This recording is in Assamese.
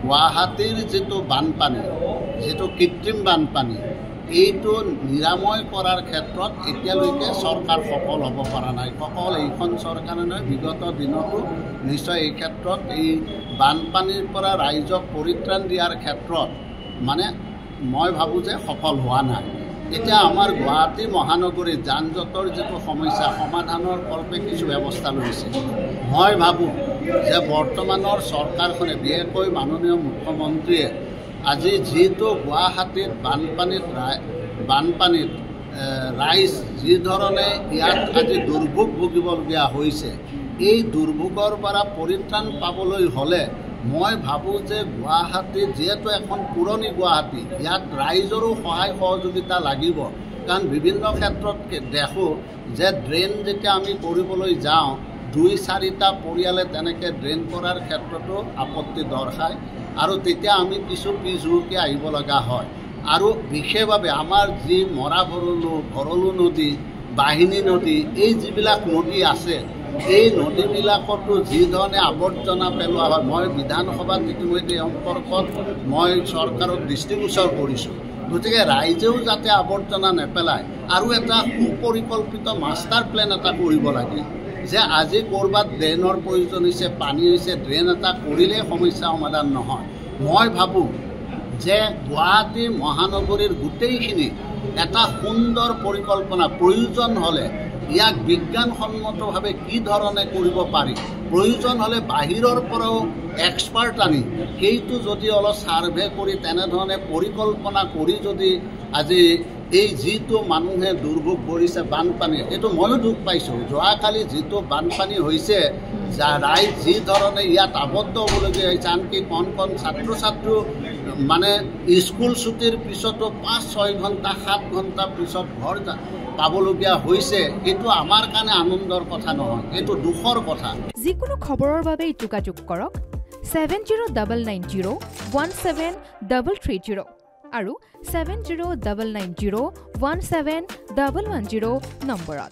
গুৱাহাটীৰ যিটো বানপানী, যিটো কৃত্ৰিম বানপানী, এইটো নিৰাময় কৰাৰ ক্ষেত্ৰত এতিয়ালৈকে চৰকাৰ সফল হ'ব পৰা নাই। অকল এইখন চৰকাৰে নহয়, বিগত দিনতো নিশ্চয় এই ক্ষেত্ৰত এই বানপানীৰ পৰা ৰাইজক পৰিত্ৰাণ দিয়াৰ ক্ষেত্ৰত মানে মই ভাবোঁ যে সফল হোৱা নাই। এতিয়া আমাৰ গুৱাহাটী মহানগৰীত যান জঁটৰ যিটো সমস্যা সমাধানৰ কল্পে কিছু ব্যৱস্থা লৈছে। মই ভাবোঁ যে বৰ্তমানৰ চৰকাৰখনে, বিশেষকৈ মাননীয় মুখ্যমন্ত্ৰীয়ে আজি যিটো গুৱাহাটীত বানপানীত ৰাইজ যি ধৰণে ইয়াত আজি দুৰ্ভোগ ভুগিবলগীয়া হৈছে, এই দুৰ্ভোগৰ পৰা পৰিত্ৰাণ পাবলৈ হ'লে মই ভাবোঁ যে গুৱাহাটী যিহেতু এখন পুৰণি গুৱাহাটী, ইয়াত ৰাইজৰো সহায় সহযোগিতা লাগিব। কাৰণ বিভিন্ন ক্ষেত্ৰত দেখোঁ যে ড্ৰেইন যেতিয়া আমি কৰিবলৈ যাওঁ, 2-4টা পৰিয়ালে তেনেকৈ ড্ৰেইন কৰাৰ ক্ষেত্ৰতো আপত্তি দৰ্শায় আৰু তেতিয়া আমি কিছু পিছহুহুকি আহিব লগা হয়। আৰু বিশেষভাৱে আমাৰ যি মৰা ভৰলু নদী, বাহিনী নদী, এই যিবিলাক নদী আছে, এই নদীবিলাকতো যি ধৰণে আৱৰ্জনা পেলোৱা হয়, মই বিধানসভাত ইতিমধ্যে সম্পৰ্কত মই চৰকাৰক দৃষ্টিগোচৰ কৰিছোঁ। গতিকে ৰাইজেও যাতে আৱৰ্জনা নেপেলায় আৰু এটা সুপৰিকল্পিত মাষ্টাৰ প্লেন এটা কৰিব লাগে যে আজি ক'ৰবাত ড্ৰেইনৰ প্ৰয়োজন হৈছে, পানী হৈছে, ড্ৰেইন এটা কৰিলেই সমস্যা সমাধান নহয়। মই ভাবোঁ যে গুৱাহাটী মহানগৰীৰ গোটেইখিনি এটা সুন্দৰ পৰিকল্পনা প্ৰয়োজন হ'লে ইয়াক বিজ্ঞানসন্মতভাৱে কি ধৰণে কৰিব পাৰি, প্ৰয়োজন হ'লে বাহিৰৰ পৰাও এক্সপাৰ্ট আনি সেইটো যদি অলপ ছাৰ্ভে কৰি তেনেধৰণে পৰিকল্পনা কৰি যদি আজি এই যিটো মানুহে দুৰ্ভোগ কৰিছে বানপানী, সেইটো ময়ো দুখ পাইছোঁ। যোৱাকালি যিটো বানপানী হৈছে, ৰাইজ যি ধৰণে ইয়াত আবদ্ধ হ'বলগীয়া হৈছে, আনকি কণ ছাত্ৰ ছাত্ৰী মানে স্কুল ছুটিৰ পিছতো 5-6 ঘণ্টা 7 ঘণ্টা পিছত ঘৰ পাবলগীয়া হৈছে, এইটো আমাৰ কাৰণে আনন্দৰ কথা নহয়, এইটো দুখৰ কথা। যিকোনো খবৰৰ বাবে যোগাযোগ কৰক 7099017330 আৰু 7099017110 নম্বৰত।